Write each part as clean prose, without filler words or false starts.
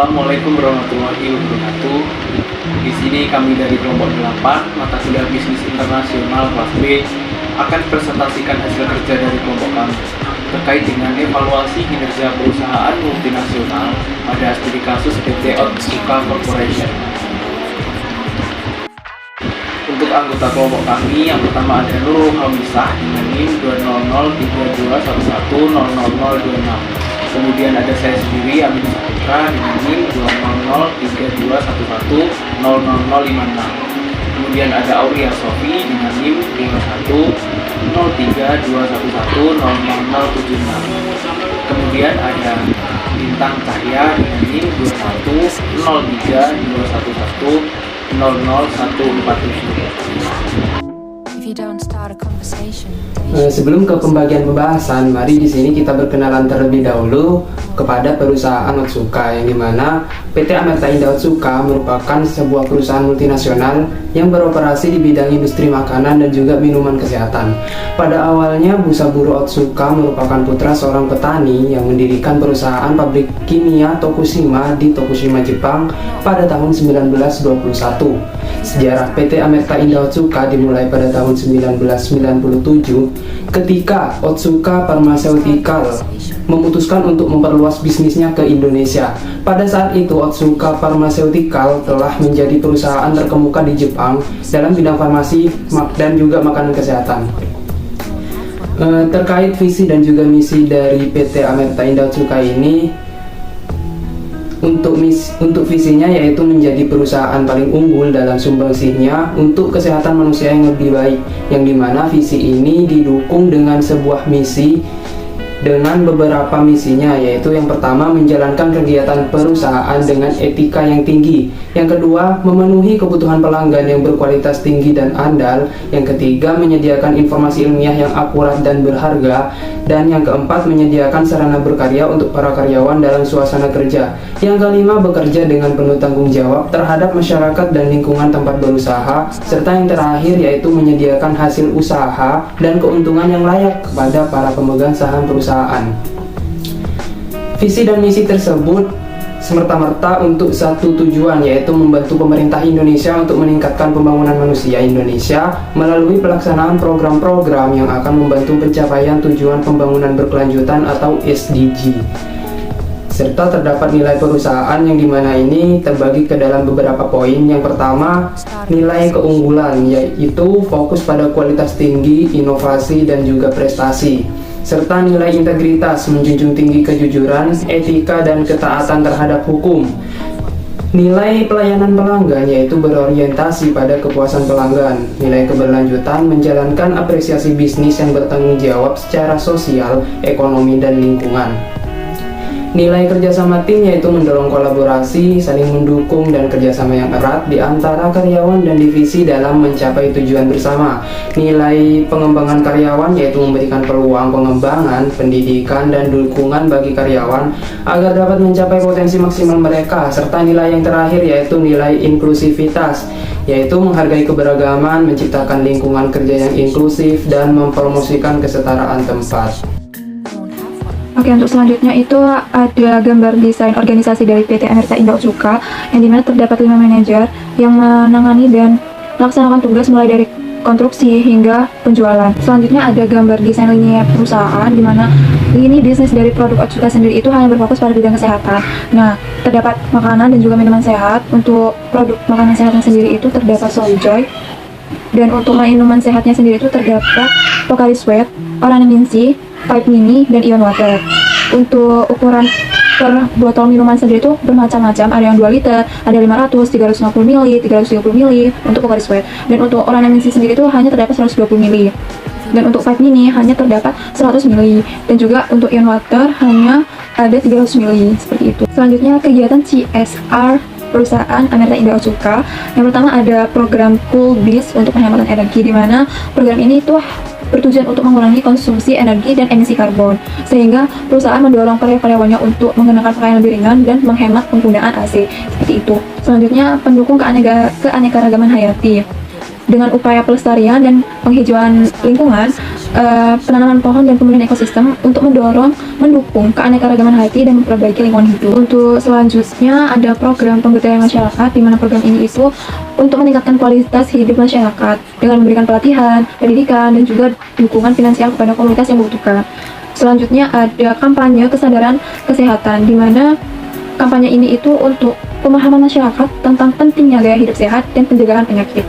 Assalamualaikum warahmatullahi wabarakatuh. Di sini kami dari kelompok 8 mata kuliah bisnis internasional kelas B akan presentasikan hasil kerja dari kelompok kami terkait dengan evaluasi kinerja perusahaan multinasional pada studi kasus PT Otsuka Corporation. Untuk anggota kelompok kami, yang pertama ada Nurul Hamisah dengan NIM 2003211000026. Kemudian ada saya sendiri, Amin Saputra, dengan NIM 2003211000056. Kemudian ada Aulia Sofi dengan NIM 2103211000076. Kemudian ada Bintang Cahya dengan NIM 2103111000147. Sebelum ke pembagian pembahasan, mari di sini kita berkenalan terlebih dahulu kepada perusahaan Otsuka, yang dimana PT Amerta Indah Otsuka merupakan sebuah perusahaan multinasional yang beroperasi di bidang industri makanan dan juga minuman kesehatan. Pada awalnya, Busaburo Otsuka merupakan putra seorang petani yang mendirikan perusahaan pabrik kimia Tokushima di Tokushima, Jepang pada tahun 1921. Sejarah PT Amerta Indah Otsuka dimulai pada tahun 1997 ketika Otsuka Pharmaceutical memutuskan untuk memperluas bisnisnya ke Indonesia. Pada saat itu, Otsuka Pharmaceutical telah menjadi perusahaan terkemuka di Jepang dalam bidang farmasi dan juga makanan kesehatan. Terkait visi dan juga misi dari PT Amerta Indah Otsuka ini, untuk visinya yaitu menjadi perusahaan paling unggul dalam sumbangsihnya untuk kesehatan manusia yang lebih baik, yang dimana visi ini didukung dengan sebuah misi dengan beberapa misinya, yaitu yang pertama menjalankan kegiatan perusahaan dengan etika yang tinggi, yang kedua memenuhi kebutuhan pelanggan yang berkualitas tinggi dan andal, yang ketiga menyediakan informasi ilmiah yang akurat dan berharga, dan yang keempat menyediakan sarana berkarya untuk para karyawan dalam suasana kerja, yang kelima bekerja dengan penuh tanggung jawab terhadap masyarakat dan lingkungan tempat berusaha, serta yang terakhir yaitu menyediakan hasil usaha dan keuntungan yang layak kepada para pemegang saham perusahaan. Visi dan misi tersebut semerta-merta untuk satu tujuan, yaitu membantu pemerintah Indonesia untuk meningkatkan pembangunan manusia Indonesia melalui pelaksanaan program-program yang akan membantu pencapaian tujuan pembangunan berkelanjutan atau SDG. Serta terdapat nilai perusahaan yang dimana ini terbagi ke dalam beberapa poin. Yang pertama, nilai keunggulan, yaitu fokus pada kualitas tinggi, inovasi, dan juga prestasi, serta nilai integritas, menjunjung tinggi kejujuran, etika, dan ketaatan terhadap hukum. Nilai pelayanan pelanggan, yaitu berorientasi pada kepuasan pelanggan. Nilai keberlanjutan, menjalankan apresiasi bisnis yang bertanggung jawab secara sosial, ekonomi, dan lingkungan. Nilai kerjasama tim, yaitu mendorong kolaborasi, saling mendukung, dan kerjasama yang erat di antara karyawan dan divisi dalam mencapai tujuan bersama. Nilai pengembangan karyawan, yaitu memberikan peluang pengembangan, pendidikan, dan dukungan bagi karyawan agar dapat mencapai potensi maksimal mereka. Serta nilai yang terakhir yaitu nilai inklusivitas, yaitu menghargai keberagaman, menciptakan lingkungan kerja yang inklusif, dan mempromosikan kesetaraan tempat. Oke, untuk selanjutnya itu ada gambar desain organisasi dari PT Amerta Indah Otsuka, yang dimana terdapat 5 manajer yang menangani dan melaksanakan tugas mulai dari konstruksi hingga penjualan. Selanjutnya ada gambar desain lini perusahaan, dimana lini bisnis dari produk Otsuka sendiri itu hanya berfokus pada bidang kesehatan. Nah, terdapat makanan dan juga minuman sehat. Untuk produk makanan sehatnya sendiri itu terdapat Soyjoy, dan untuk minuman sehatnya sendiri itu terdapat Pocari Sweat, Orange, Pipe Mini, dan Ion Water. Untuk ukuran per botol minuman sendiri itu bermacam-macam, ada yang 2 liter, ada 500, 350 ml, 330 ml untuk Pocari Sweat. Dan untuk Orange sendiri itu hanya terdapat 120 ml. Dan untuk Pipe Mini hanya terdapat 100 ml. Dan juga untuk Ion Water hanya ada 300 ml, seperti itu. Selanjutnya kegiatan CSR perusahaan Amerta Indah Otsuka. Yang pertama ada program Cool Biz untuk penghematan energi, di mana program ini tuh bertujuan untuk mengurangi konsumsi energi dan emisi karbon, sehingga perusahaan mendorong karyawannya untuk mengenakan pakaian lebih ringan dan menghemat penggunaan AC, seperti itu. Selanjutnya pendukung keanekaragaman hayati. Dengan upaya pelestarian dan penghijauan lingkungan, penanaman pohon dan pemulihan ekosistem untuk mendukung keanekaragaman hayati dan memperbaiki lingkungan hidup. Untuk selanjutnya ada program pemberdayaan masyarakat, di mana program ini itu untuk meningkatkan kualitas hidup masyarakat dengan memberikan pelatihan, pendidikan, dan juga dukungan finansial kepada komunitas yang membutuhkan. Selanjutnya ada kampanye kesadaran kesehatan, di mana kampanye ini itu untuk pemahaman masyarakat tentang pentingnya gaya hidup sehat dan pencegahan penyakit.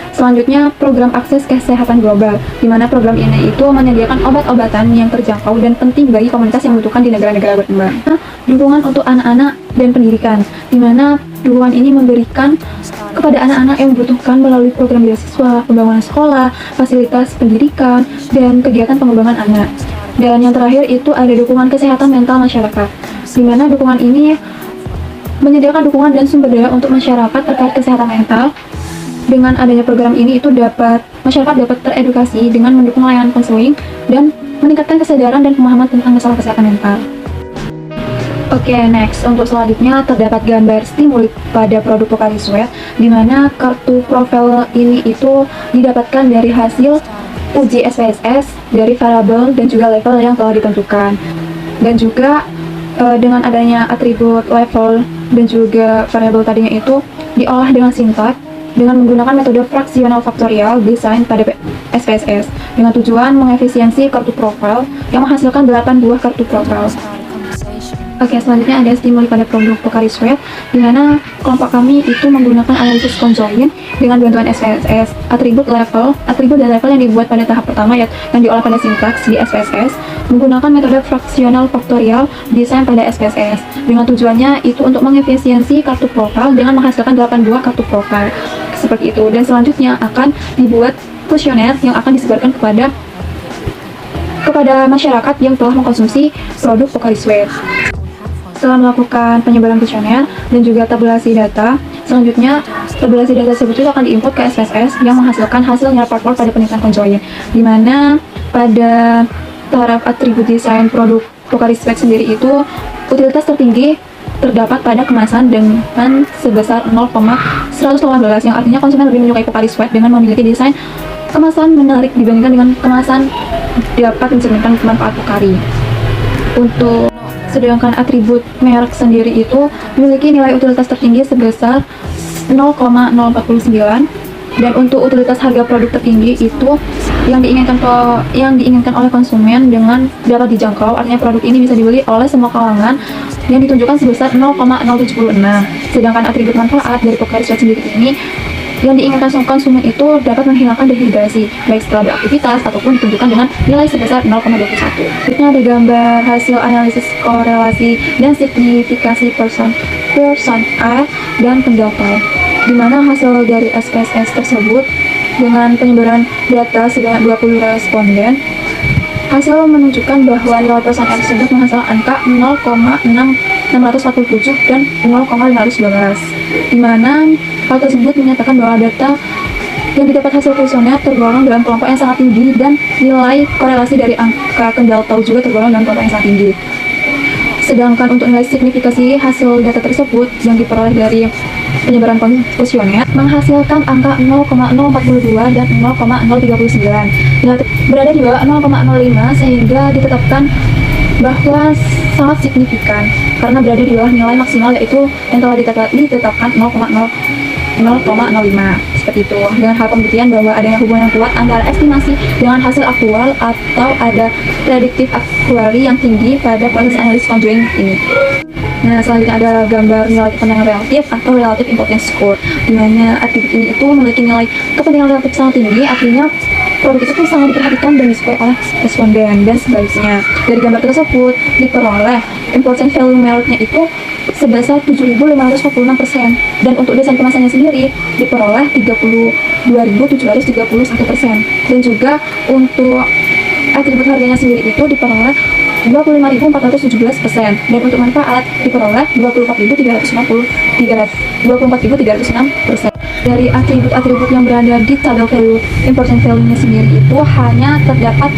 Selanjutnya, program akses kesehatan global, di mana program ini itu menyediakan obat-obatan yang terjangkau dan penting bagi komunitas yang membutuhkan di negara-negara berkembang. Dukungan untuk anak-anak dan pendidikan, di mana dukungan ini memberikan kepada anak-anak yang membutuhkan melalui program beasiswa, pembangunan sekolah, fasilitas pendidikan, dan kegiatan pengembangan anak. Dan yang terakhir itu ada dukungan kesehatan mental masyarakat, di mana dukungan ini menyediakan dukungan dan sumber daya untuk masyarakat terkait kesehatan mental. Dengan adanya program ini itu masyarakat dapat teredukasi dengan mendukung layanan konseling dan meningkatkan kesadaran dan pemahaman tentang masalah kesehatan mental. Oke, next untuk selanjutnya terdapat gambar stimuli pada produk Pocari Sweat, di mana kartu profil ini itu didapatkan dari hasil uji SPSS dari variabel dan juga level yang telah ditentukan. Dan juga dengan adanya atribut level dan juga variabel tadinya itu diolah dengan sintaks dengan menggunakan metode fraksional faktorial desain pada SPSS dengan tujuan mengefisiensi kartu profil yang menghasilkan 8 buah kartu profil. Oke, selanjutnya ada stimuli pada produk Pocari Sweat, di mana kelompok kami itu menggunakan analisis konjoin dengan bantuan SPSS, atribut dan level yang dibuat pada tahap pertama yang diolah pada sintaks di SPSS menggunakan metode fraksional faktorial desain pada SPSS dengan tujuannya itu untuk mengefisiensi kartu profil dengan menghasilkan 8 buah kartu profil seperti itu. Dan selanjutnya akan dibuat kuesioner yang akan disebarkan kepada masyarakat yang telah mengkonsumsi produk Pocari Sweat. Setelah melakukan penyebaran kuesioner dan juga tabulasi data, selanjutnya tabulasi data tersebut itu akan diinput ke SPSS yang menghasilkan hasil rapor pada penelitian konjoin, di mana pada taraf atribut desain produk Pocari Sweat sendiri itu utilitas tertinggi terdapat pada kemasan dengan sebesar 0,118, yang artinya konsumen lebih menyukai Pocari Sweat dengan memiliki desain kemasan menarik dibandingkan dengan kemasan dapat mencerminkan manfaat Pocari. Sedangkan atribut merek sendiri itu memiliki nilai utilitas tertinggi sebesar 0,049, dan untuk utilitas harga produk tertinggi itu yang diinginkan oleh konsumen dengan dapat dijangkau, artinya produk ini bisa dibeli oleh semua kalangan, yang ditunjukkan sebesar 0,076. Sedangkan atribut manfaat dari Pocari Sweat sendiri ini yang diinginkan konsumen itu dapat menghilangkan dehidrasi baik setelah beraktivitas ataupun ditunjukkan dengan nilai sebesar 0,21. Berikutnya ada gambar hasil analisis korelasi dan signifikasi person A dan pendapat, di mana hasil dari SPSS tersebut dengan penyebaran data sebanyak 20 responden, hasil menunjukkan bahwa nilai person A tersebut menghasilkan angka 0,647 dan 0,512, di mana hal tersebut menyatakan bahwa data yang didapat hasil kuesioner tergolong dalam kelompok yang sangat tinggi dan nilai korelasi dari angka kendal tau juga tergolong dalam kelompok yang sangat tinggi. Sedangkan untuk nilai signifikasi hasil data tersebut yang diperoleh dari penyebaran kuesioner menghasilkan angka 0,042 dan 0,039, berada di bawah 0,05, sehingga ditetapkan bahwa sangat signifikan karena berada di bawah nilai maksimal yaitu yang telah ditetapkan 0,05 seperti itu. Dengan hal pembuktian bahwa adanya hubungan yang kuat antara estimasi dengan hasil aktual atau ada predictive actuary yang tinggi pada proses analisis conjoint ini. Nah, selanjutnya ada gambar nilai kepentingan relatif atau relative importance score, di mana atribut ini itu memiliki nilai kepentingan relatif sangat tinggi, artinya produk itu sangat diperhatikan dan diskor oleh responden. Dan sebaliknya, dari gambar tersebut diperoleh important value meritnya itu sebesar 7.546%, dan untuk desain kemasannya sendiri diperoleh 32.731%, dan juga untuk atribut harganya sendiri itu diperoleh 25.417%, dan untuk manfaat diperoleh 24.306%. Dari atribut-atribut yang berada di tabel value important value-nya sendiri itu hanya terdapat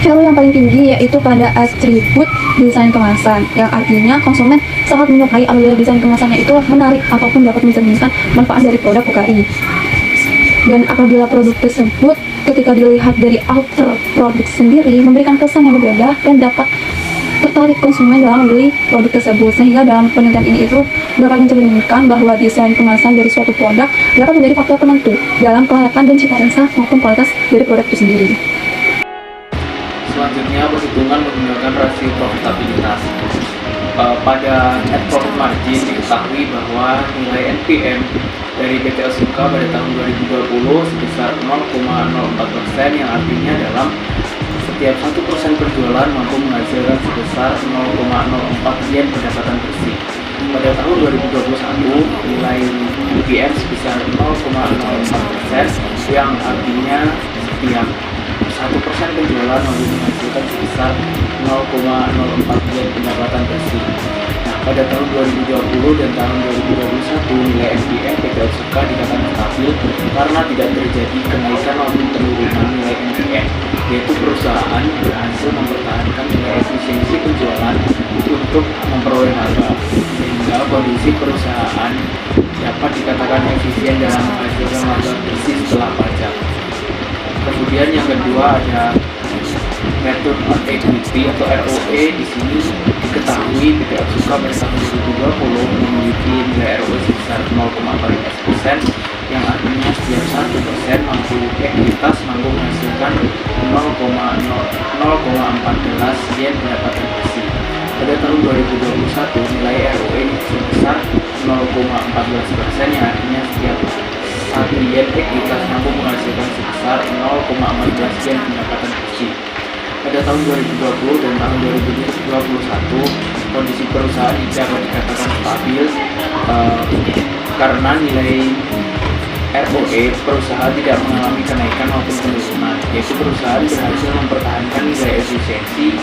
value yang paling tinggi, yaitu pada atribut desain kemasan, yang artinya konsumen sangat menyukai apabila desain kemasannya itu menarik ataupun dapat mencerminkan manfaat dari produk Pocari. Dan apabila produk tersebut ketika dilihat dari outer produk sendiri memberikan kesan yang berbeda dan dapat tertarik konsumen dalam membeli produk tersebut, sehingga dalam penelitian ini itu dapat mencerminkan bahwa desain kemasan dari suatu produk dapat menjadi faktor penentu dalam kelayakan dan cita rasa maupun kualitas dari produk itu sendiri. Selanjutnya, perhitungan menggunakan rasio profitabilitas. Pada net profit margin diketahui bahwa nilai NPM dari PT Otsuka pada tahun 2020 sebesar 0,04%, yang artinya dalam setiap 1% penjualan mampu menghasilkan sebesar 0,04 yen pendapatan bersih. Pada tahun 2021 nilai NPM sebesar 0,04%, yang artinya setiap 1% penjualan mampu menghasilkan sebesar 0,04 yen pendapatan bersih. Nah, pada tahun 2020 dan tahun 2021 nilai NPM PT Otsuka dikatakan stabil karena tidak terjadi kenaikan maupun penurunan nilai NPM, yaitu perusahaan berhasil mempertahankan nilai efisiensi penjualan untuk memperoleh laba, sehingga kondisi perusahaan dapat dikatakan efisien dalam menghasilkan laba bersih setelah pajak. Kemudian yang kedua ada Return on Equity atau ROE. Di sini diketahui PT Otsuka pada tahun 2020 memiliki nilai ROE sebesar 0,14%, yang artinya setiap 1% mampu ekuitas mampu menghasilkan 0,14 yen pendapatan bersih. Pada tahun 2021 nilai ROE sebesar 0,14%, yang artinya setiap 1 yen ekuitas mampu menghasilkan sebesar 0,14 yen pendapatan bersih. Pada tahun 2020 dan tahun 2021 kondisi perusahaan dapat dikatakan stabil karena nilai ROE perusahaan tidak mengalami kenaikan maupun penurunan, yaitu perusahaan berhasil mempertahankan nilai efisiensi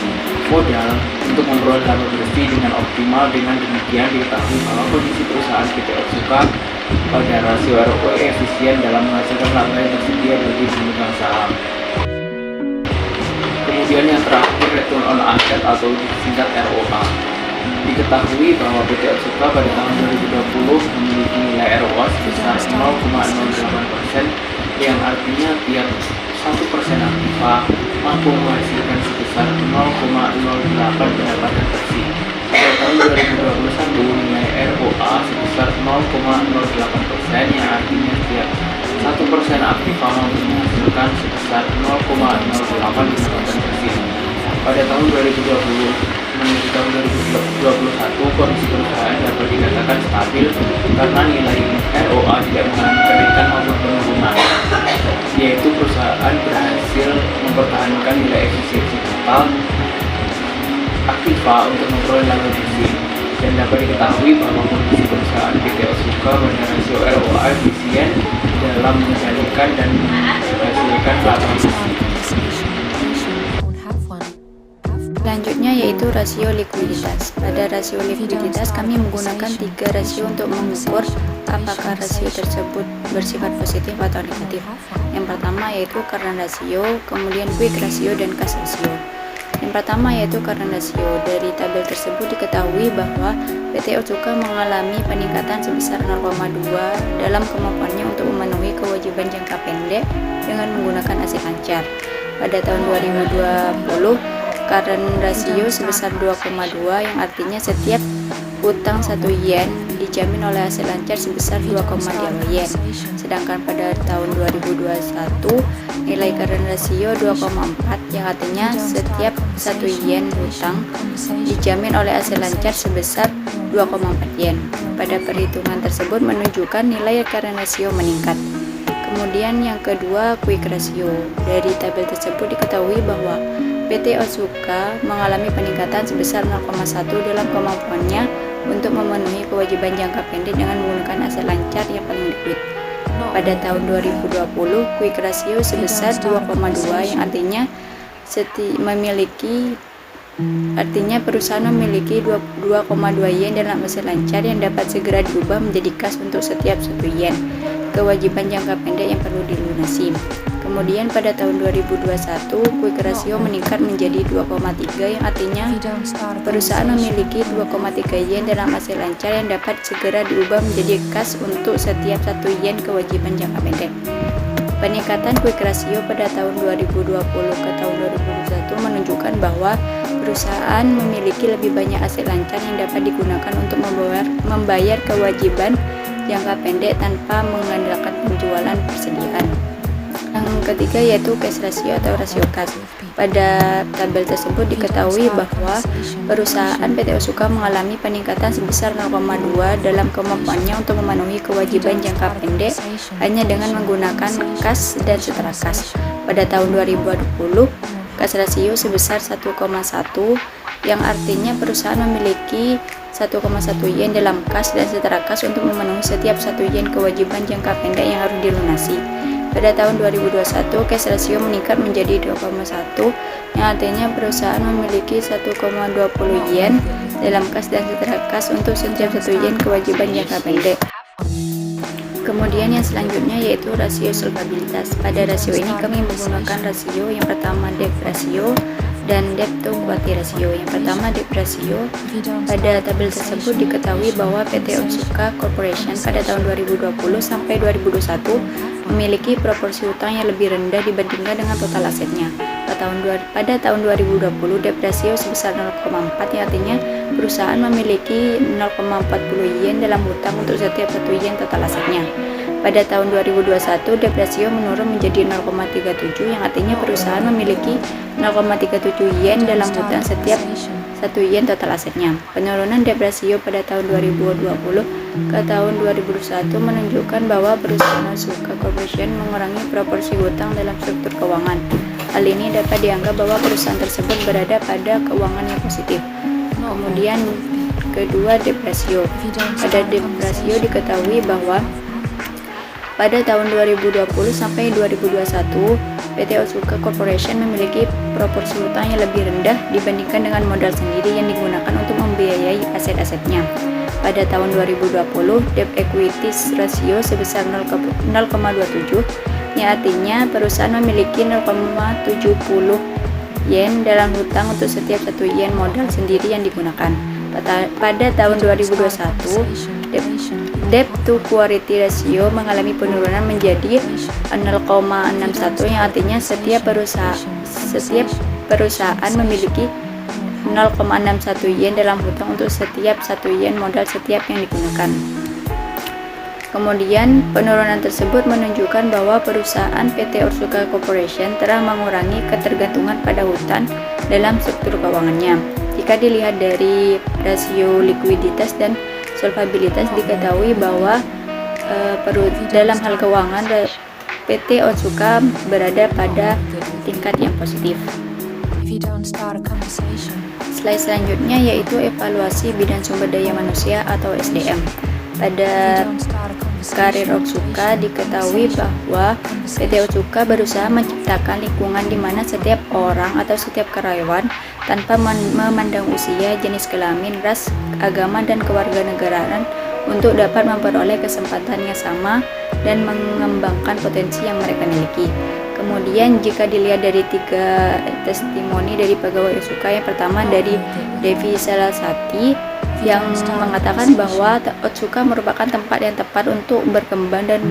modal untuk memperoleh laba bersih dengan optimal. Dengan demikian diketahui bahwa kondisi perusahaan PT Otsuka pada rasio ROE efisien dalam menghasilkan laba yang tersedia bagi pemegang saham. Kemudian yang terakhir, return on asset atau disingkat ROA. Diketahui bahwa PT Otsuka pada tahun 2020 memiliki nilai ROA sebesar 0,08%, yang artinya tiap 1% aktiva mampu menghasilkan sebesar 0,08 pendapatan bersih. Pada tahun 2021 nilai ROA sebesar 0,08%, yang artinya tiap 1% aktiva mampu menghasilkan sebesar 0,08 pendapatan bersih. Pada tahun 2020 menuju tahun 2021 kondisi perusahaan dapat dikatakan stabil karena nilai ROA tidak mengalami kenaikan maupun penurunan, yaitu perusahaan berhasil mempertahankan nilai efisiensi total aktiva untuk memperoleh laba bersih. Dan dapat diketahui bahwa kondisi perusahaan PT Otsuka pada rasio ROA efisien dalam mengendalikan dan menghasilkan laba bersih. Selanjutnya yaitu rasio likuiditas. Pada rasio likuiditas kami menggunakan 3 rasio untuk mengukur apakah rasio tersebut bersifat positif atau negatif. Yang pertama yaitu current ratio, kemudian quick ratio, dan cash ratio. Yang pertama yaitu current ratio. Dari tabel tersebut diketahui bahwa PT Otsuka mengalami peningkatan sebesar 0,2 dalam kemampuannya untuk memenuhi kewajiban jangka pendek dengan menggunakan aset lancar. Pada tahun 2020 current ratio sebesar 2,2, yang artinya setiap utang 1 yen dijamin oleh aset lancar sebesar 2,2 yen. Sedangkan pada tahun 2021 nilai current ratio 2,4, yang artinya setiap 1 yen utang dijamin oleh aset lancar sebesar 2,4 yen. Pada perhitungan tersebut menunjukkan nilai current ratio meningkat. Kemudian yang kedua, quick ratio. Dari tabel tersebut diketahui bahwa PT Otsuka mengalami peningkatan sebesar 0,1 dalam kemampuannya untuk memenuhi kewajiban jangka pendek dengan menggunakan aset lancar yang paling liquid. Pada tahun 2020, quick ratio sebesar 2,2, yang artinya perusahaan memiliki 2,2 yen dalam aset lancar yang dapat segera diubah menjadi kas untuk setiap 1 yen kewajiban jangka pendek yang perlu dilunasi. Kemudian pada tahun 2021 quick ratio meningkat menjadi 2,3, yang artinya perusahaan memiliki 2,3 yen dalam aset lancar yang dapat segera diubah menjadi kas untuk setiap 1 yen kewajiban jangka pendek. Peningkatan quick ratio pada tahun 2020 ke tahun 2021 menunjukkan bahwa perusahaan memiliki lebih banyak aset lancar yang dapat digunakan untuk membayar kewajiban jangka pendek tanpa mengandalkan penjualan persediaan. Yang ketiga yaitu cash ratio atau rasio kas. Pada tabel tersebut diketahui bahwa perusahaan PT Otsuka mengalami peningkatan sebesar 0,2 dalam kemampuannya untuk memenuhi kewajiban jangka pendek hanya dengan menggunakan kas dan setara kas. Pada tahun 2020, cash ratio sebesar 1,1 yang artinya perusahaan memiliki 1,1 yen dalam kas dan setara kas untuk memenuhi setiap 1 yen kewajiban jangka pendek yang harus dilunasi. Pada tahun 2021, cash ratio meningkat menjadi 2,1 yang artinya perusahaan memiliki 1,20 yen dalam kas dan setara kas untuk setiap 1 yen kewajiban jangka pendek. Kemudian yang selanjutnya yaitu rasio solvabilitas. Pada rasio ini kami menggunakan rasio yang pertama debt ratio dan debt to equity ratio. Yang pertama debt ratio. Pada tabel tersebut diketahui bahwa PT Otsuka Corporation pada tahun 2020 sampai 2021 memiliki proporsi utang yang lebih rendah dibandingkan dengan total asetnya. Pada tahun 2020 debt ratio sebesar 0,4 yang artinya perusahaan memiliki 0,40 yen dalam hutang untuk setiap 1 yen total asetnya. Pada tahun 2021 debt ratio menurun menjadi 0,37 yang artinya perusahaan memiliki 0,37 yen dalam hutang setiap 1 yen total asetnya. Penurunan debt ratio pada tahun 2020 ke tahun 2021 menunjukkan bahwa perusahaan Otsuka Corporation mengurangi proporsi hutang dalam struktur keuangan. Hal ini dapat dianggap bahwa perusahaan tersebut berada pada keuangan yang positif. Kemudian kedua debt ratio. Pada debt ratio diketahui bahwa pada tahun 2020 sampai 2021 PT Otsuka Corporation memiliki proporsi hutang yang lebih rendah dibandingkan dengan modal sendiri yang digunakan untuk membiayai aset-asetnya. Pada tahun 2020, debt equity ratio sebesar 0,27 yang artinya perusahaan memiliki 0,70 yen dalam hutang untuk setiap 1 yen modal sendiri yang digunakan. Pada tahun 2021, debt to equity ratio mengalami penurunan menjadi 0,61 yang artinya setiap perusahaan memiliki 0,61 yen dalam hutang untuk setiap 1 yen modal setiap yang digunakan. Kemudian penurunan tersebut menunjukkan bahwa perusahaan PT Otsuka Corporation telah mengurangi ketergantungan pada hutang dalam struktur keuangannya. Jika dilihat dari rasio likuiditas dan solvabilitas diketahui bahwa dalam hal keuangan PT Otsuka berada pada tingkat yang positif. Slide selanjutnya yaitu evaluasi bidang sumber daya manusia atau SDM. Pada karir Otsuka diketahui bahwa PT Otsuka berusaha menciptakan lingkungan di mana setiap orang atau setiap karyawan tanpa memandang usia, jenis kelamin, ras, agama, dan kewarganegaraan untuk dapat memperoleh kesempatan yang sama dan mengembangkan potensi yang mereka miliki. Kemudian jika dilihat dari 3 testimoni dari pegawai Otsuka, yang pertama dari Devi Sarasati yang mengatakan bahwa Otsuka merupakan tempat yang tepat untuk berkembang dan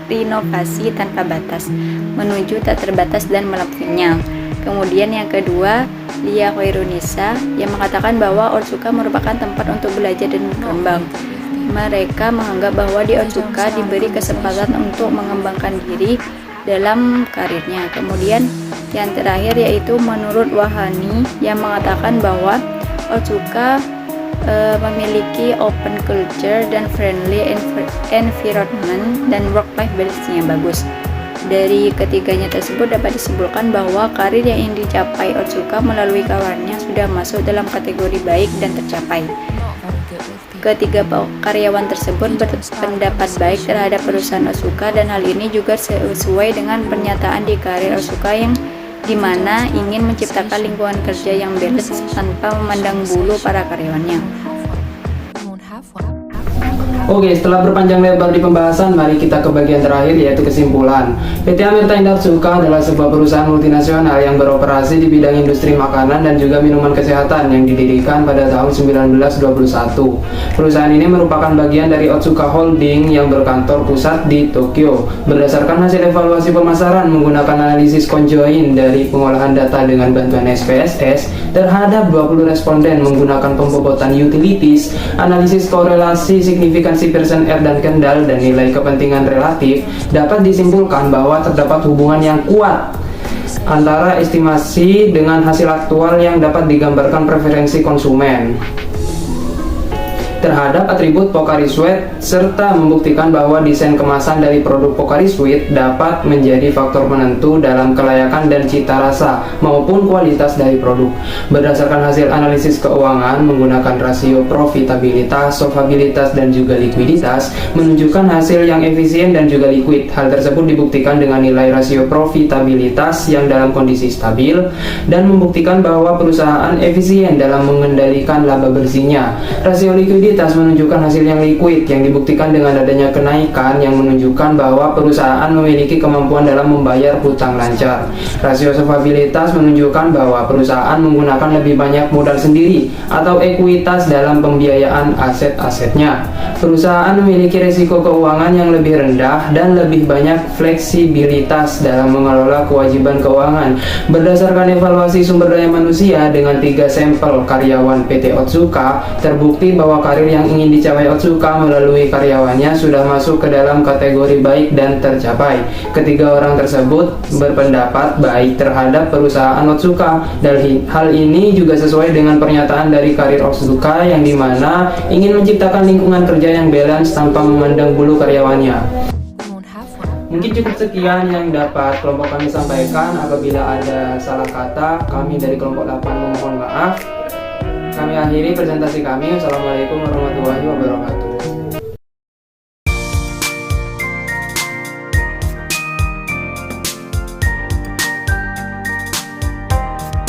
berinovasi tanpa batas, menuju tak terbatas dan melampauinya. Kemudian yang kedua, Lia Hoirunisa yang mengatakan bahwa Otsuka merupakan tempat untuk belajar dan berkembang. Mereka menganggap bahwa di Otsuka diberi kesempatan untuk mengembangkan diri dalam karirnya. Kemudian yang terakhir yaitu menurut Wahani yang mengatakan bahwa Otsuka memiliki open culture dan friendly environment dan work-life balance yang bagus. Dari ketiganya tersebut dapat disimpulkan bahwa karir yang ingin dicapai Otsuka melalui kawannya sudah masuk dalam kategori baik dan tercapai. Ketiga karyawan tersebut berpendapat baik terhadap perusahaan Otsuka dan hal ini juga sesuai dengan pernyataan di karir Otsuka yang dimana ingin menciptakan lingkungan kerja yang balance tanpa memandang bulu para karyawannya. Oke, setelah berpanjang lebar di pembahasan, mari kita ke bagian terakhir, yaitu kesimpulan. PT Amirta Indah Otsuka adalah sebuah perusahaan multinasional yang beroperasi di bidang industri makanan dan juga minuman kesehatan yang didirikan pada tahun 1921. Perusahaan ini merupakan bagian dari Otsuka Holding yang berkantor pusat di Tokyo. Berdasarkan hasil evaluasi pemasaran menggunakan analisis conjoint dari pengolahan data dengan bantuan SPSS terhadap 20 responden menggunakan pembobotan utilities, analisis korelasi signifikansi persen R dan kendal dan nilai kepentingan relatif, dapat disimpulkan bahwa terdapat hubungan yang kuat antara estimasi dengan hasil aktual yang dapat digambarkan preferensi konsumen terhadap atribut Pocari Sweat, serta membuktikan bahwa desain kemasan dari produk Pocari Sweat dapat menjadi faktor penentu dalam kelayakan dan cita rasa maupun kualitas dari produk. Berdasarkan hasil analisis keuangan menggunakan rasio profitabilitas, solvabilitas, dan juga likuiditas menunjukkan hasil yang efisien dan juga liquid. Hal tersebut dibuktikan dengan nilai rasio profitabilitas yang dalam kondisi stabil dan membuktikan bahwa perusahaan efisien dalam mengendalikan laba bersihnya. Rasio likuiditas menunjukkan hasil yang liquid yang dibuktikan dengan adanya kenaikan yang menunjukkan bahwa perusahaan memiliki kemampuan dalam membayar hutang lancar. Rasio solvabilitas menunjukkan bahwa perusahaan menggunakan lebih banyak modal sendiri atau ekuitas dalam pembiayaan aset-asetnya. Perusahaan memiliki risiko keuangan yang lebih rendah dan lebih banyak fleksibilitas dalam mengelola kewajiban keuangan. Berdasarkan evaluasi sumber daya manusia dengan 3 sampel karyawan PT Otsuka, terbukti bahwa karir yang ingin dicapai Otsuka melalui karyawannya sudah masuk ke dalam kategori baik dan tercapai. Ketiga orang tersebut berpendapat baik terhadap perusahaan Otsuka, dan hal ini juga sesuai dengan pernyataan dari karir Otsuka yang dimana ingin menciptakan lingkungan kerja yang balance tanpa memandang bulu karyawannya. Mungkin cukup sekian yang dapat kelompok kami sampaikan. Apabila ada salah kata, kami dari kelompok 8 memohon maaf. Kami akhiri presentasi kami. Wassalamualaikum warahmatullahi wabarakatuh.